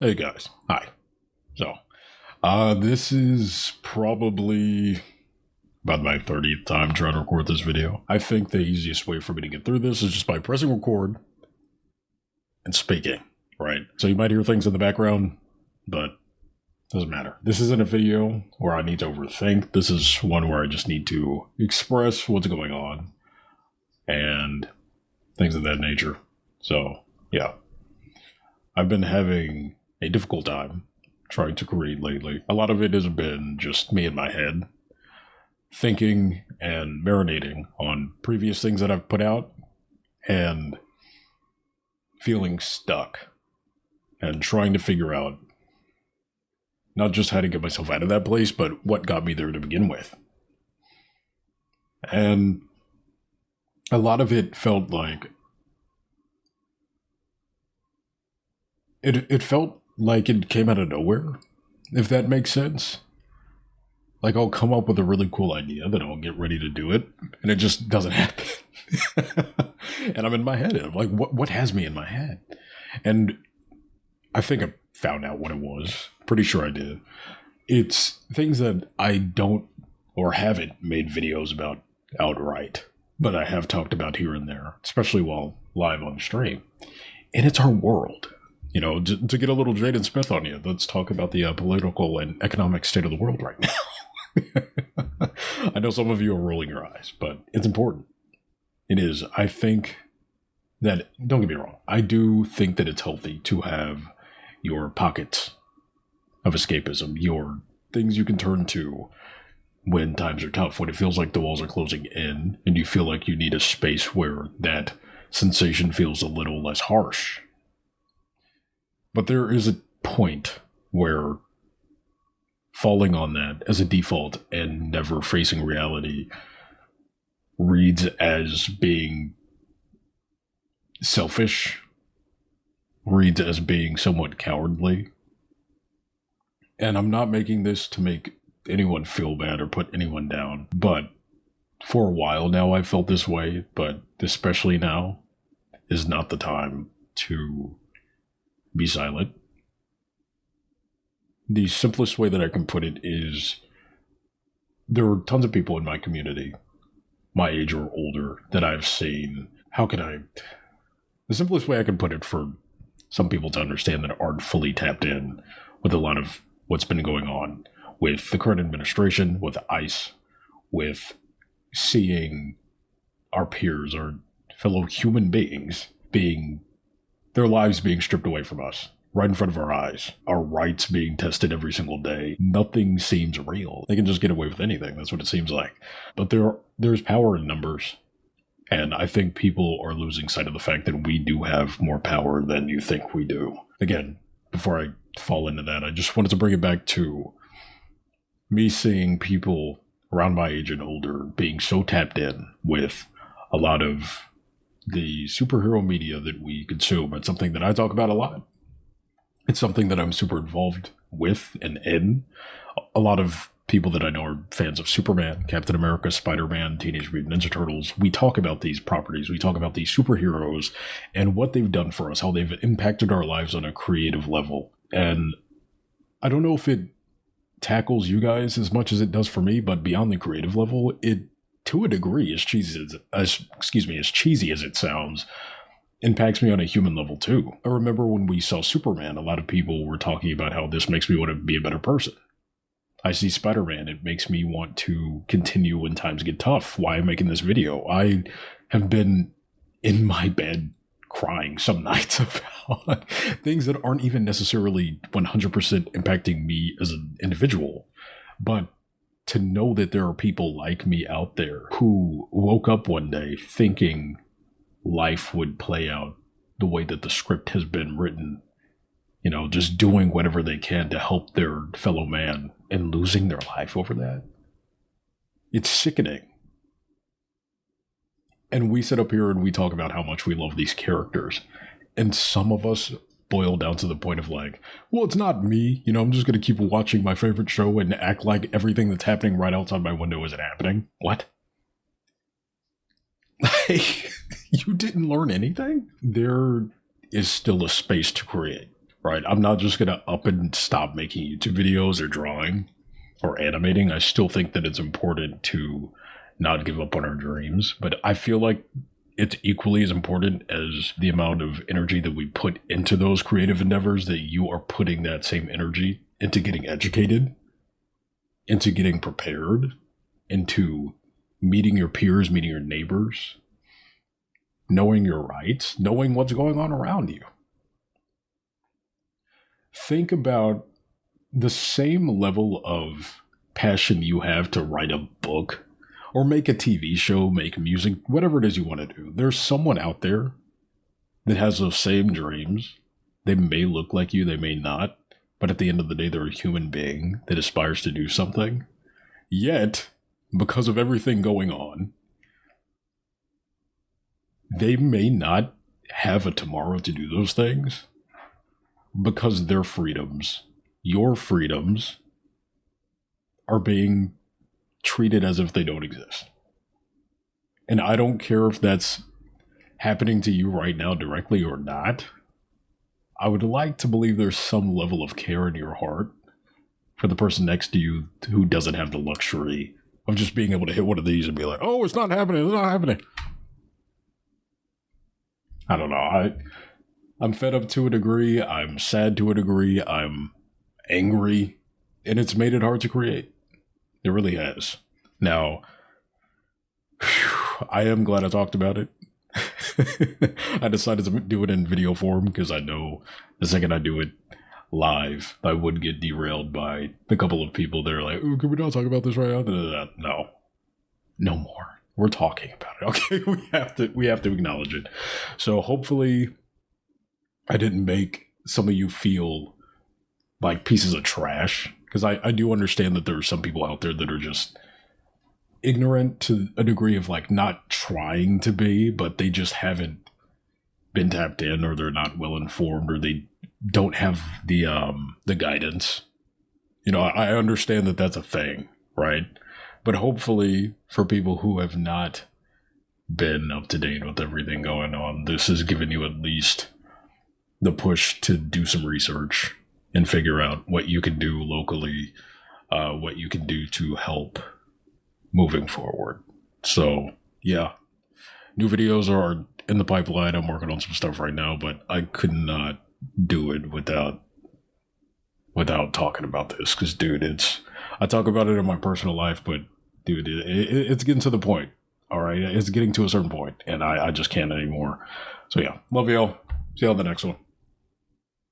Hey guys, hi. So, this is probably about my 30th time trying to record this video. I think the easiest way for me to get through this is just by pressing record and speaking, right? So you might hear things in the background, but doesn't matter. This isn't a video where I need to overthink. This is one where I just need to express what's going on and things of that nature. So, yeah. I've been having a difficult time trying to create lately. A lot of it has been just me in my head, thinking and marinating on previous things that I've put out and feeling stuck and trying to figure out not just how to get myself out of that place, but what got me there to begin with. And a lot of it felt like it felt like it came out of nowhere, if that makes sense. Like I'll come up with a really cool idea, then I'll get ready to do it, and it just doesn't happen. And I'm in my head, and I'm like, what has me in my head? And I think I found out what it was. Pretty sure I did. It's things that I don't or haven't made videos about outright, but I have talked about here and there, especially while live on stream. And it's our world. You know, to get a little Jaden Smith on you, let's talk about the political and economic state of the world right now. I know some of you are rolling your eyes, but it's important. It is. I think that, don't get me wrong, I do think that it's healthy to have your pockets of escapism, your things you can turn to when times are tough, when it feels like the walls are closing in and you feel like you need a space where that sensation feels a little less harsh. But there is a point where falling on that as a default and never facing reality reads as being selfish, reads as being somewhat cowardly. And I'm not making this to make anyone feel bad or put anyone down, but for a while now I felt this way, but especially now is not the time to be silent. The simplest way that I can put it is there are tons of people in my community, my age or older, that I've seen. The simplest way I can put it for some people to understand that aren't fully tapped in with a lot of what's been going on with the current administration, with ICE, with seeing our peers, our fellow human beings, their lives being stripped away from us right in front of our eyes, our rights being tested every single day. Nothing seems real. They can just get away with anything. That's what it seems like. But there's power in numbers. And I think people are losing sight of the fact that we do have more power than you think we do. Again, before I fall into that, I just wanted to bring it back to me seeing people around my age and older being so tapped in with a lot of the superhero media that we consume. It's something that I talk about a lot. It's something that I'm super involved with and in. A lot of people that I know are fans of Superman, Captain America, Spider-Man, Teenage Mutant Ninja Turtles. We talk about these properties. We talk about these superheroes and what they've done for us, how they've impacted our lives on a creative level. And I don't know if it tackles you guys as much as it does for me, but beyond the creative level, it, to a degree, as cheesy as it sounds, impacts me on a human level too. I remember when we saw Superman, a lot of people were talking about how this makes me want to be a better person. I see Spider-Man, it makes me want to continue when times get tough. Why I'm making this video? I have been in my bed crying some nights about things that aren't even necessarily 100% impacting me as an individual, but to know that there are people like me out there who woke up one day thinking life would play out the way that the script has been written, you know, just doing whatever they can to help their fellow man and losing their life over that. It's sickening. And we sit up here and we talk about how much we love these characters. And some of us boil down to the point of like, well, it's not me. You know, I'm just going to keep watching my favorite show and act like everything that's happening right outside my window isn't happening. What? Like, you didn't learn anything? There is still a space to create. right? I'm not just going to up and stop making YouTube videos or drawing or animating. I still think that it's important to not give up on our dreams, but I feel like it's equally as important as the amount of energy that we put into those creative endeavors, that you are putting that same energy into getting educated, into getting prepared, into meeting your peers, meeting your neighbors, knowing your rights, knowing what's going on around you. Think about the same level of passion you have to write a book or make a TV show, make music, whatever it is you want to do. There's someone out there that has those same dreams. They may look like you, they may not, but at the end of the day, they're a human being that aspires to do something. Yet, because of everything going on, they may not have a tomorrow to do those things because their freedoms, your freedoms, are being treated as if they don't exist. And I don't care if that's happening to you right now directly or not. I would like to believe there's some level of care in your heart for the person next to you who doesn't have the luxury of just being able to hit one of these and be like, oh, it's not happening, it's not happening. I don't know. I'm fed up to a degree. I'm sad to a degree. I'm angry. And it's made it hard to create. It really has. Now, I am glad I talked about it. I decided to do it in video form because I know the second I do it live, I would get derailed by the couple of people that are like, oh, can we not talk about this right now? No. No more. We're talking about it. Okay, we have to acknowledge it. So hopefully I didn't make some of you feel like pieces of trash, because I do understand that there are some people out there that are just ignorant to a degree of like not trying to be, but they just haven't been tapped in, or they're not well informed, or they don't have the guidance. You know, I understand that that's a thing, right? But hopefully for people who have not been up to date with everything going on, this has given you at least the push to do some research and figure out what you can do locally, what you can do to help moving forward. So yeah, new videos are in the pipeline. I'm working on some stuff right now, but I could not do it without talking about this, because dude, I talk about it in my personal life, but dude, it's getting to the point. All right, it's getting to a certain point, and I just can't anymore. So yeah, love y'all. See you on the next one.